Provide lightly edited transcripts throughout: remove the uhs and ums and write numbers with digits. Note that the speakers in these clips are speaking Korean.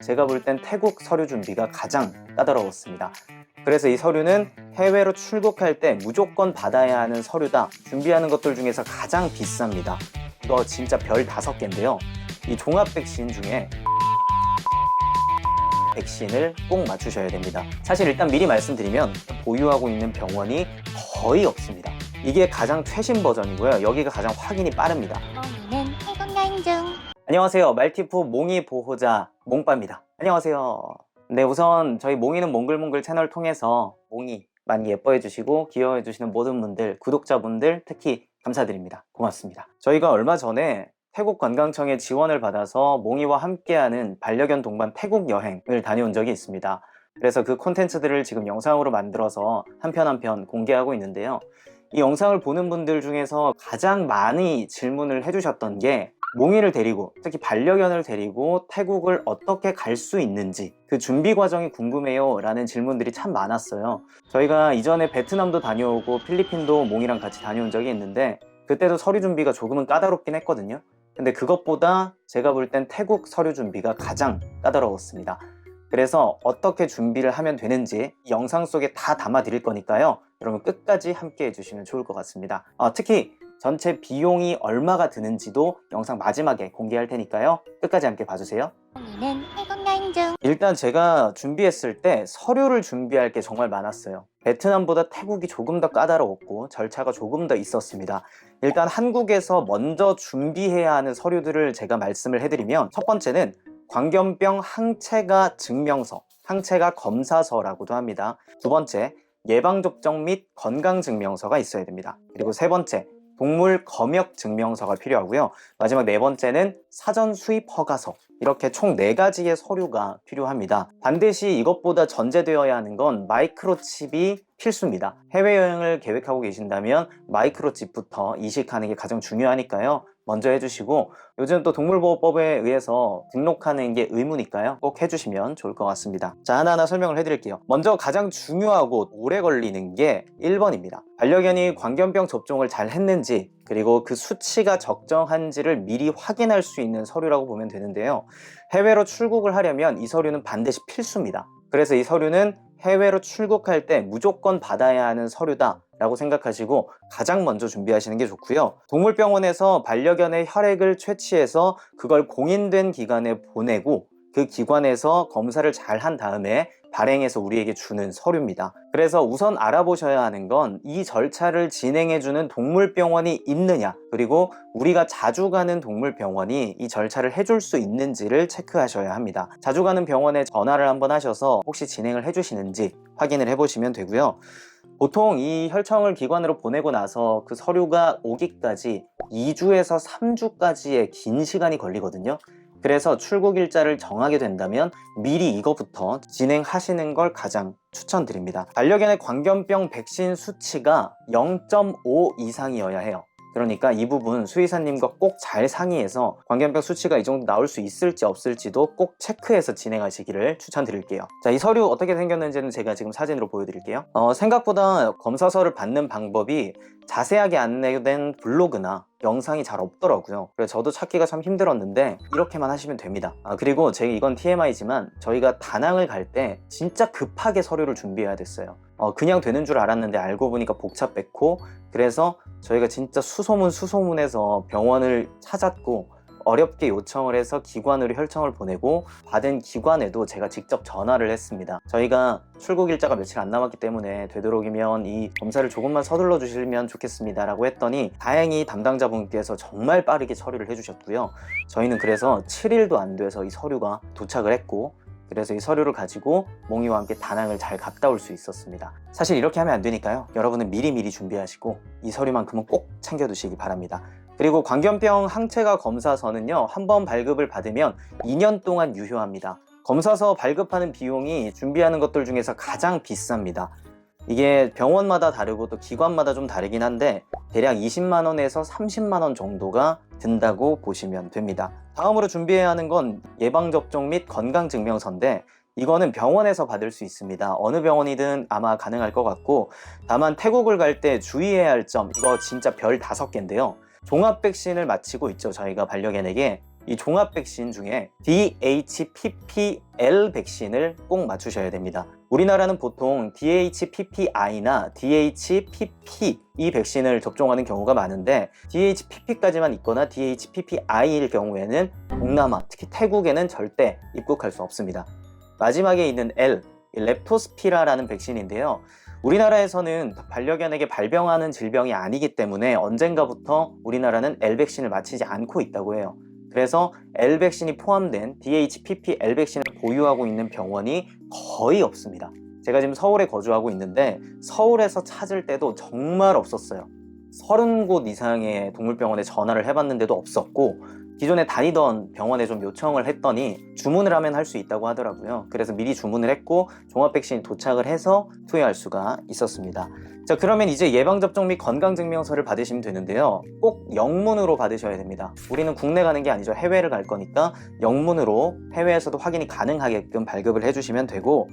제가 볼 땐 태국 서류 준비가 가장 까다로웠습니다. 그래서 이 서류는 해외로 출국할 때 무조건 받아야 하는 서류다. 준비하는 것들 중에서 가장 비쌉니다. 이거 진짜 별 5개인데요. 이 종합 백신 중에 백신을 꼭 맞추셔야 됩니다. 사실 일단 미리 말씀드리면 보유하고 있는 병원이 거의 없습니다. 이게 가장 최신 버전이고요. 여기가 가장 확인이 빠릅니다. 몽이는 태국 여행 중. 안녕하세요. 말티푸 몽이 보호자 몽빠입니다. 안녕하세요. 네, 우선 저희 몽이는 몽글몽글 채널 통해서 몽이 많이 예뻐해 주시고 귀여워해 주시는 모든 분들, 구독자분들 특히 감사드립니다. 고맙습니다. 저희가 얼마 전에 태국 관광청의 지원을 받아서 몽이와 함께하는 반려견 동반 태국 여행을 다녀온 적이 있습니다. 그래서 그 콘텐츠들을 지금 영상으로 만들어서 한 편 한 편 공개하고 있는데요. 이 영상을 보는 분들 중에서 가장 많이 질문을 해주셨던 게 몽이를 데리고, 특히 반려견을 데리고 태국을 어떻게 갈 수 있는지, 그 준비 과정이 궁금해요 라는 질문들이 참 많았어요. 저희가 이전에 베트남도 다녀오고 필리핀도 몽이랑 같이 다녀온 적이 있는데 그때도 서류 준비가 조금은 까다롭긴 했거든요. 근데 그것보다 제가 볼 땐 태국 서류 준비가 가장 까다로웠습니다. 그래서 어떻게 준비를 하면 되는지 이 영상 속에 다 담아 드릴 거니까요. 여러분 끝까지 함께 해주시면 좋을 것 같습니다. 특히 전체 비용이 얼마가 드는지도 영상 마지막에 공개할 테니까요. 끝까지 함께 봐주세요. 몽이는 태국 여행 중. 일단 제가 준비했을 때 서류를 준비할 게 정말 많았어요. 베트남보다 태국이 조금 더 까다로웠고 절차가 조금 더 있었습니다. 일단 한국에서 먼저 준비해야 하는 서류들을 제가 말씀을 해드리면, 첫 번째는 광견병 항체가 증명서, 항체가 검사서라고도 합니다. 두 번째, 예방접종 및 건강증명서가 있어야 됩니다. 그리고 세 번째, 동물 검역 증명서가 필요하고요. 마지막 네 번째는 사전 수입 허가서. 이렇게 총 4가지의 서류가 필요합니다. 반드시 이것보다 전제되어야 하는 건 마이크로칩이 필수입니다. 해외여행을 계획하고 계신다면 마이크로칩부터 이식하는 게 가장 중요하니까요. 먼저 해주시고, 요즘 또 동물보호법에 의해서 등록하는 게 의무니까요. 꼭 해주시면 좋을 것 같습니다. 자, 하나하나 설명을 해드릴게요. 먼저 가장 중요하고 오래 걸리는 게 1번입니다. 반려견이 광견병 접종을 잘 했는지, 그리고 그 수치가 적정한지를 미리 확인할 수 있는 서류라고 보면 되는데요. 해외로 출국을 하려면 이 서류는 반드시 필수입니다. 그래서 이 서류는 해외로 출국할 때 무조건 받아야 하는 서류다 라고 생각하시고 가장 먼저 준비하시는 게 좋고요. 동물병원에서 반려견의 혈액을 채취해서 그걸 공인된 기관에 보내고 그 기관에서 검사를 잘 한 다음에 발행해서 우리에게 주는 서류입니다. 그래서 우선 알아보셔야 하는 건 이 절차를 진행해주는 동물병원이 있느냐, 그리고 우리가 자주 가는 동물병원이 이 절차를 해줄 수 있는지를 체크하셔야 합니다. 자주 가는 병원에 전화를 한번 하셔서 혹시 진행을 해주시는지 확인을 해보시면 되고요. 보통 이 혈청을 기관으로 보내고 나서 그 서류가 오기까지 2주에서 3주까지의 긴 시간이 걸리거든요. 그래서 출국 일자를 정하게 된다면 미리 이거부터 진행하시는 걸 가장 추천드립니다. 반려견의 광견병 백신 수치가 0.5 이상이어야 해요. 그러니까 이 부분 수의사님과 꼭 잘 상의해서 광견병 수치가 이 정도 나올 수 있을지 없을지도 꼭 체크해서 진행하시기를 추천드릴게요. 자, 이 서류 어떻게 생겼는지는 제가 지금 사진으로 보여드릴게요. 생각보다 검사서를 받는 방법이 자세하게 안내된 블로그나 영상이 잘 없더라고요. 그래서 저도 찾기가 참 힘들었는데 이렇게만 하시면 됩니다. 그리고 이건 TMI지만 저희가 다낭을 갈 때 진짜 급하게 서류를 준비해야 됐어요. 그냥 되는 줄 알았는데 알고 보니까 복잡했고, 그래서 저희가 진짜 수소문해서 병원을 찾았고 어렵게 요청을 해서 기관으로 혈청을 보내고 받은 기관에도 제가 직접 전화를 했습니다. 저희가 출국 일자가 며칠 안 남았기 때문에 되도록이면 이 검사를 조금만 서둘러 주시면 좋겠습니다 라고 했더니 다행히 담당자분께서 정말 빠르게 처리를 해주셨고요. 저희는 그래서 7일도 안 돼서 이 서류가 도착을 했고, 그래서 이 서류를 가지고 몽이와 함께 다낭을 잘 갔다 올 수 있었습니다. 사실 이렇게 하면 안 되니까요. 여러분은 미리미리 준비하시고 이 서류만큼은 꼭 챙겨두시기 바랍니다. 그리고 광견병 항체가 검사서는요, 한번 발급을 받으면 2년 동안 유효합니다. 검사서 발급하는 비용이 준비하는 것들 중에서 가장 비쌉니다. 이게 병원마다 다르고 또 기관마다 좀 다르긴 한데 대략 20만 원에서 30만 원 정도가 든다고 보시면 됩니다. 다음으로 준비해야 하는 건 예방접종 및 건강증명서인데 이거는 병원에서 받을 수 있습니다. 어느 병원이든 아마 가능할 것 같고, 다만 태국을 갈 때 주의해야 할 점, 이거 진짜 별 5개인데요. 종합 백신을 마치고 있죠, 저희가 반려견에게. 이 종합 백신 중에 DHPPL 백신을 꼭 맞추셔야 됩니다. 우리나라는 보통 DHPPI나 DHPP 이 백신을 접종하는 경우가 많은데 DHPP까지만 있거나 DHPPI일 경우에는 동남아, 특히 태국에는 절대 입국할 수 없습니다. 마지막에 있는 L, 렙토스피라라는 백신인데요. 우리나라에서는 반려견에게 발병하는 질병이 아니기 때문에 언젠가부터 우리나라는 L 백신을 맞히지 않고 있다고 해요. 그래서 L 백신이 포함된 DHPPL 백신을 보유하고 있는 병원이 거의 없습니다. 제가 지금 서울에 거주하고 있는데 서울에서 찾을 때도 정말 없었어요. 30곳 이상의 동물병원에 전화를 해봤는데도 없었고 기존에 다니던 병원에 좀 요청을 했더니 주문을 하면 할 수 있다고 하더라고요. 그래서 미리 주문을 했고 종합백신이 도착을 해서 투여할 수가 있었습니다. 자, 그러면 이제 예방접종 및 건강증명서를 받으시면 되는데요. 꼭 영문으로 받으셔야 됩니다. 우리는 국내 가는 게 아니죠. 해외를 갈 거니까 영문으로 해외에서도 확인이 가능하게끔 발급을 해주시면 되고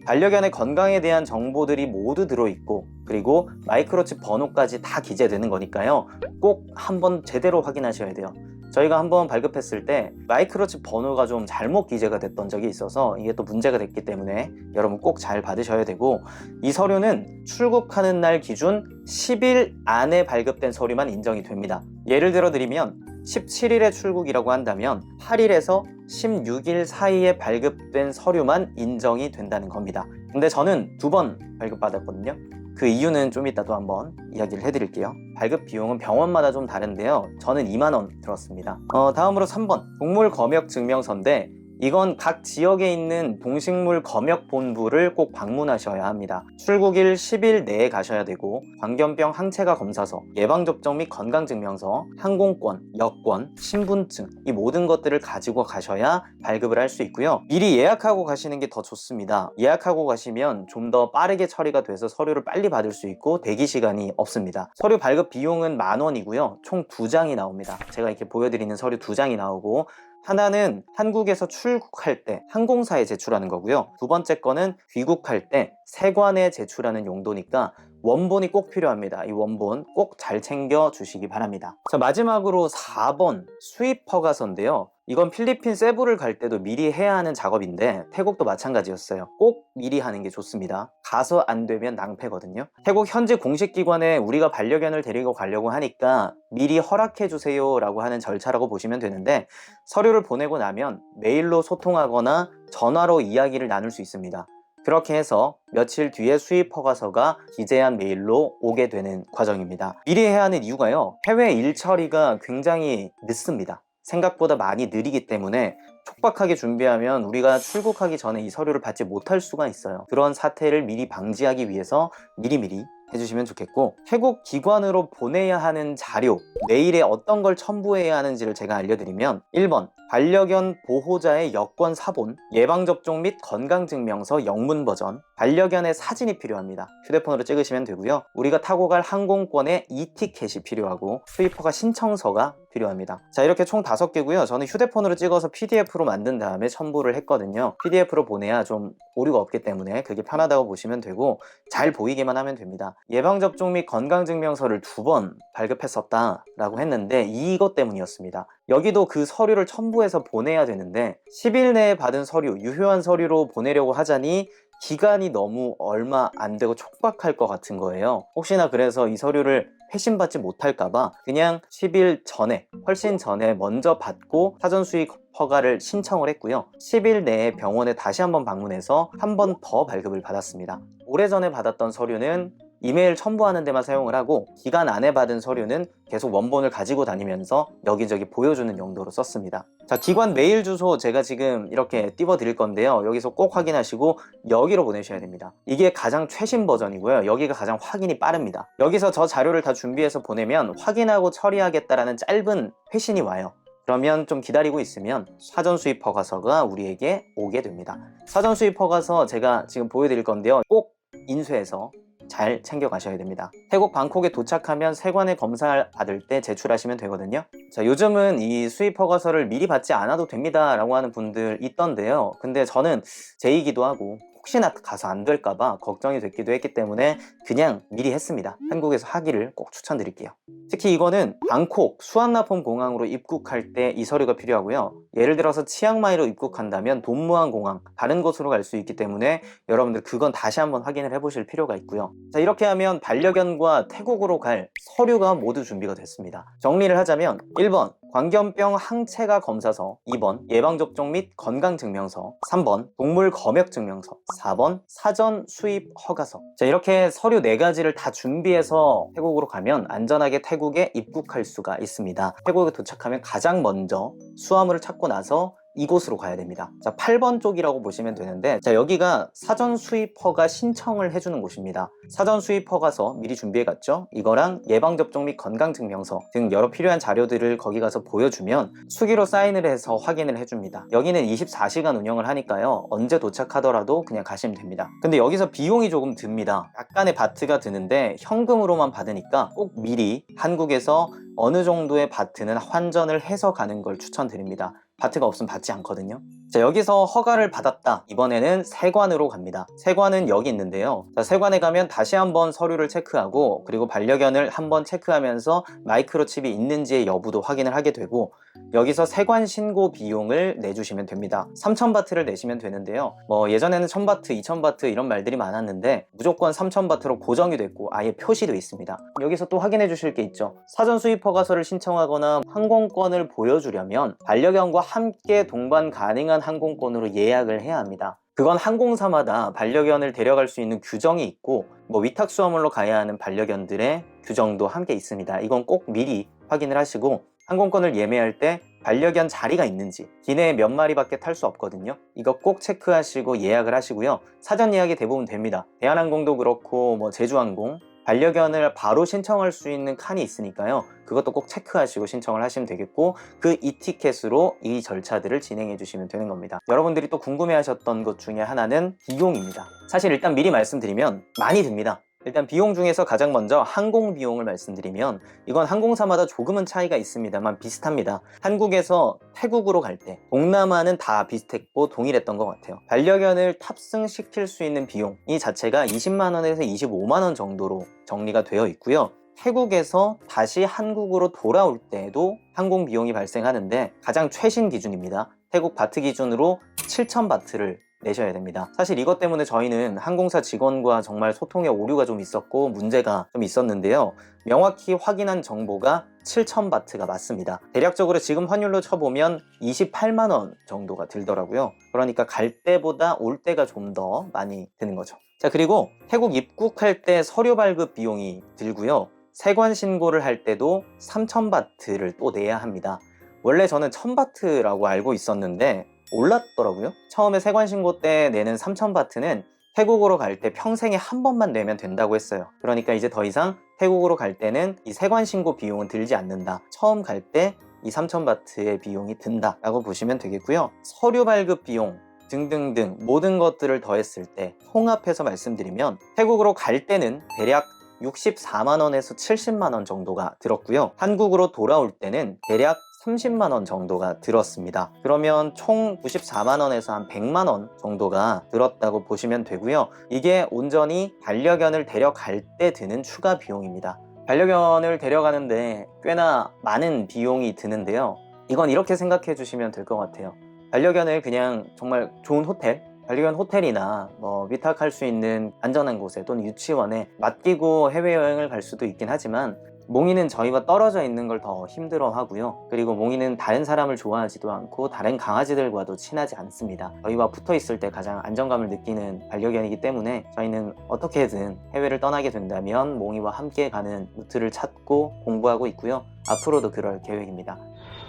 반려견의 건강에 대한 정보들이 모두 들어있고 그리고 마이크로칩 번호까지 다 기재되는 거니까요. 꼭 한번 제대로 확인하셔야 돼요. 저희가 한번 발급했을 때 마이크로칩 번호가 좀 잘못 기재가 됐던 적이 있어서 이게 또 문제가 됐기 때문에 여러분 꼭 잘 받으셔야 되고 이 서류는 출국하는 날 기준 10일 안에 발급된 서류만 인정이 됩니다. 예를 들어 드리면 17일에 출국이라고 한다면 8일에서 16일 사이에 발급된 서류만 인정이 된다는 겁니다. 근데 저는 2번 발급받았거든요. 그 이유는 좀 이따 또 한번 이야기를 해드릴게요. 발급 비용은 병원마다 좀 다른데요. 저는 2만 원 들었습니다. 다음으로 3번 동물 검역 증명서인데 이건 각 지역에 있는 동식물 검역 본부를 꼭 방문하셔야 합니다. 출국일 10일 내에 가셔야 되고 광견병 항체가 검사서, 예방접종 및 건강증명서, 항공권, 여권, 신분증 이 모든 것들을 가지고 가셔야 발급을 할 수 있고요. 미리 예약하고 가시는 게 더 좋습니다. 예약하고 가시면 좀 더 빠르게 처리가 돼서 서류를 빨리 받을 수 있고 대기 시간이 없습니다. 서류 발급 비용은 10,000원이고요. 총 2장이 나옵니다. 제가 이렇게 보여드리는 서류 2장이 나오고 하나는 한국에서 출국할 때 항공사에 제출하는 거고요. 두 번째 거는 귀국할 때 세관에 제출하는 용도니까 원본이 꼭 필요합니다. 이 원본 꼭 잘 챙겨 주시기 바랍니다. 자, 마지막으로 4번 수입 허가서인데요. 이건 필리핀 세부를 갈 때도 미리 해야 하는 작업인데 태국도 마찬가지였어요. 꼭 미리 하는 게 좋습니다. 가서 안 되면 낭패거든요. 태국 현지 공식 기관에 우리가 반려견을 데리고 가려고 하니까 미리 허락해 주세요 라고 하는 절차라고 보시면 되는데 서류를 보내고 나면 메일로 소통하거나 전화로 이야기를 나눌 수 있습니다. 그렇게 해서 며칠 뒤에 수입 허가서가 기재한 메일로 오게 되는 과정입니다. 미리 해야 하는 이유가요. 해외 일 처리가 굉장히 늦습니다. 생각보다 많이 느리기 때문에 촉박하게 준비하면 우리가 출국하기 전에 이 서류를 받지 못할 수가 있어요. 그런 사태를 미리 방지하기 위해서 미리미리 해주시면 좋겠고 태국 기관으로 보내야 하는 자료, 메일에 어떤 걸 첨부해야 하는지를 제가 알려드리면 1번 반려견 보호자의 여권 사본, 예방접종 및 건강증명서 영문 버전, 반려견의 사진이 필요합니다. 휴대폰으로 찍으시면 되고요. 우리가 타고 갈 항공권의 이티켓이 필요하고 수입허가 신청서가 필요합니다. 자, 이렇게 총 5개고요. 저는 휴대폰으로 찍어서 PDF로 만든 다음에 첨부를 했거든요. PDF로 보내야 좀 오류가 없기 때문에 그게 편하다고 보시면 되고 잘 보이기만 하면 됩니다. 예방접종 및 건강증명서를 2번 발급했었다 라고 했는데 이것 때문이었습니다. 여기도 그 서류를 첨부해서 보내야 되는데 10일 내에 받은 서류, 유효한 서류로 보내려고 하자니 기간이 너무 얼마 안 되고 촉박할 것 같은 거예요. 혹시나 그래서 이 서류를 회신받지 못할까봐 그냥 10일 전에, 훨씬 전에 먼저 받고 사전 수입 허가를 신청을 했고요. 10일 내에 병원에 다시 한번 방문해서 한 번 더 발급을 받았습니다. 오래전에 받았던 서류는 이메일 첨부하는 데만 사용을 하고 기간 안에 받은 서류는 계속 원본을 가지고 다니면서 여기저기 보여주는 용도로 썼습니다. 자, 기관 메일 주소 제가 지금 이렇게 띄워 드릴 건데요. 여기서 꼭 확인하시고 여기로 보내셔야 됩니다. 이게 가장 최신 버전이고요. 여기가 가장 확인이 빠릅니다. 여기서 저 자료를 다 준비해서 보내면 확인하고 처리하겠다라는 짧은 회신이 와요. 그러면 좀 기다리고 있으면 사전 수입 허가서가 우리에게 오게 됩니다. 사전 수입 허가서 제가 지금 보여드릴 건데요. 꼭 인쇄해서 잘 챙겨 가셔야 됩니다. 태국 방콕에 도착하면 세관의 검사를 받을 때 제출하시면 되거든요. 자, 요즘은 이 수입 허가서를 미리 받지 않아도 됩니다 라고 하는 분들 있던데요. 근데 저는 제이기도 하고 혹시나 가서 안 될까봐 걱정이 됐기도 했기 때문에 그냥 미리 했습니다. 한국에서 하기를 꼭 추천드릴게요. 특히 이거는 방콕 수완나폼 공항으로 입국할 때 이 서류가 필요하고요. 예를 들어서 치앙마이로 입국한다면 돈무안 공항 다른 곳으로 갈 수 있기 때문에 여러분들 그건 다시 한번 확인을 해보실 필요가 있고요. 자, 이렇게 하면 반려견과 태국으로 갈 서류가 모두 준비가 됐습니다. 정리를 하자면 1번 광견병 항체가 검사서, 2번 예방접종 및 건강증명서, 3번 동물 검역증명서, 4번 사전 수입 허가서. 자, 이렇게 서류 4가지를 다 준비해서 태국으로 가면 안전하게 태국에 입국할 수가 있습니다. 태국에 도착하면 가장 먼저 수화물을 찾고 나서 이곳으로 가야 됩니다. 자, 8번 쪽이라고 보시면 되는데, 자, 여기가 사전 수입 허가 신청을 해주는 곳입니다. 사전 수입 허가서 미리 준비해 갔죠. 이거랑 예방접종 및 건강증명서 등 여러 필요한 자료들을 거기 가서 보여주면 수기로 사인을 해서 확인을 해줍니다. 여기는 24시간 운영을 하니까요, 언제 도착하더라도 그냥 가시면 됩니다. 근데 여기서 비용이 조금 듭니다. 약간의 바트가 드는데 현금으로만 받으니까 꼭 미리 한국에서 어느 정도의 바트는 환전을 해서 가는 걸 추천드립니다. 바트가 없으면 받지 않거든요. 자, 여기서 허가를 받았다. 이번에는 세관으로 갑니다. 세관은 여기 있는데요. 자, 세관에 가면 다시 한번 서류를 체크하고, 그리고 반려견을 한번 체크하면서 마이크로칩이 있는지의 여부도 확인을 하게 되고, 여기서 세관 신고 비용을 내주시면 됩니다. 3,000바트를 내시면 되는데요. 예전에는 1,000바트, 2,000바트 이런 말들이 많았는데 무조건 3,000바트로 고정이 됐고 아예 표시도 있습니다. 여기서 또 확인해 주실 게 있죠. 사전 수입 허가서를 신청하거나 항공권을 보여주려면 반려견과 함께 동반 가능한 항공권으로 예약을 해야 합니다. 그건 항공사마다 반려견을 데려갈 수 있는 규정이 있고, 위탁수화물로 가야 하는 반려견들의 규정도 함께 있습니다. 이건 꼭 미리 확인을 하시고, 항공권을 예매할 때 반려견 자리가 있는지, 기내에 몇 마리밖에 탈 수 없거든요. 이거 꼭 체크하시고 예약을 하시고요. 사전 예약이 대부분 됩니다. 대한항공도 그렇고 제주항공, 반려견을 바로 신청할 수 있는 칸이 있으니까요. 그것도 꼭 체크하시고 신청을 하시면 되겠고, 그 이티켓으로 이 절차들을 진행해 주시면 되는 겁니다. 여러분들이 또 궁금해하셨던 것 중에 하나는 비용입니다. 사실 일단 미리 말씀드리면 많이 듭니다. 일단 비용 중에서 가장 먼저 항공 비용을 말씀드리면, 이건 항공사마다 조금은 차이가 있습니다만 비슷합니다. 한국에서 태국으로 갈 때 동남아는 다 비슷했고 동일했던 것 같아요. 반려견을 탑승시킬 수 있는 비용 이 자체가 20만원에서 25만원 정도로 정리가 되어 있고요. 태국에서 다시 한국으로 돌아올 때에도 항공 비용이 발생하는데, 가장 최신 기준입니다. 태국 바트 기준으로 7,000바트를 내셔야 됩니다. 사실 이것 때문에 저희는 항공사 직원과 정말 소통에 오류가 좀 있었고 문제가 좀 있었는데요. 명확히 확인한 정보가 7,000바트가 맞습니다. 대략적으로 지금 환율로 쳐보면 28만원 정도가 들더라고요. 그러니까 갈 때보다 올 때가 좀 더 많이 드는 거죠. 자, 그리고 태국 입국할 때 서류 발급 비용이 들고요. 세관 신고를 할 때도 3,000바트를 또 내야 합니다. 원래 저는 1,000바트라고 알고 있었는데 올랐더라고요. 처음에 세관 신고 때 내는 3,000바트는 태국으로 갈 때 평생에 한 번만 내면 된다고 했어요. 그러니까 이제 더 이상 태국으로 갈 때는 이 세관 신고 비용은 들지 않는다. 처음 갈 때 이 3,000바트의 비용이 든다 라고 보시면 되겠고요. 서류 발급 비용 등등등 모든 것들을 더했을 때 통합해서 말씀드리면, 태국으로 갈 때는 대략 64만원에서 70만원 정도가 들었고요. 한국으로 돌아올 때는 대략 30만원 정도가 들었습니다. 그러면 총 94만원에서 한 100만원 정도가 들었다고 보시면 되고요. 이게 온전히 반려견을 데려갈 때 드는 추가 비용입니다. 반려견을 데려가는데 꽤나 많은 비용이 드는데요. 이건 이렇게 생각해 주시면 될 것 같아요. 반려견을 그냥 정말 좋은 호텔, 반려견 호텔이나 위탁할 수 있는 안전한 곳에 또는 유치원에 맡기고 해외여행을 갈 수도 있긴 하지만, 몽이는 저희와 떨어져 있는 걸 더 힘들어 하고요. 그리고 몽이는 다른 사람을 좋아하지도 않고 다른 강아지들과도 친하지 않습니다. 저희와 붙어 있을 때 가장 안정감을 느끼는 반려견이기 때문에 저희는 어떻게든 해외를 떠나게 된다면 몽이와 함께 가는 루트를 찾고 공부하고 있고요. 앞으로도 그럴 계획입니다.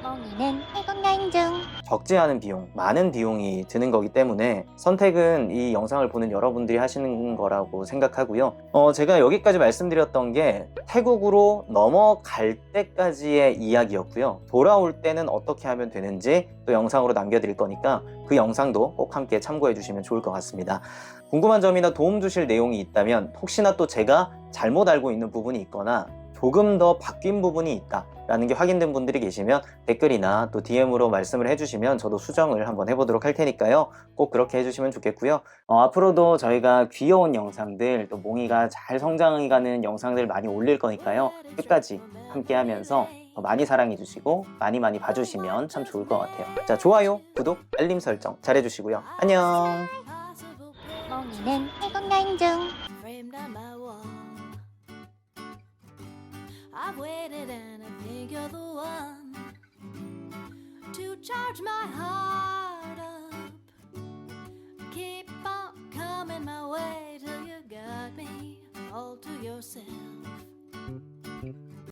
몽이는 태국 여행 중. 적지 않은 비용, 많은 비용이 드는 거기 때문에 선택은 이 영상을 보는 여러분들이 하시는 거라고 생각하고요. 제가 여기까지 말씀드렸던 게 태국으로 넘어갈 때까지의 이야기였고요. 돌아올 때는 어떻게 하면 되는지 또 영상으로 남겨드릴 거니까 그 영상도 꼭 함께 참고해 주시면 좋을 것 같습니다. 궁금한 점이나 도움 주실 내용이 있다면, 혹시나 또 제가 잘못 알고 있는 부분이 있거나 조금 더 바뀐 부분이 있다, 라는 게 확인된 분들이 계시면 댓글이나 또 DM으로 말씀을 해주시면 저도 수정을 한번 해보도록 할 테니까요. 꼭 그렇게 해주시면 좋겠고요. 앞으로도 저희가 귀여운 영상들, 또 몽이가 잘 성장해가는 영상들 많이 올릴 거니까요. 끝까지 함께 하면서 더 많이 사랑해주시고 많이 봐주시면 참 좋을 것 같아요. 자, 좋아요, 구독, 알림 설정 잘해주시고요. 안녕. 몽이는 태국 여행 중. framed on my wall. I've waited and I think you're the one to charge my heart up. Keep on coming my way till you got me all to yourself.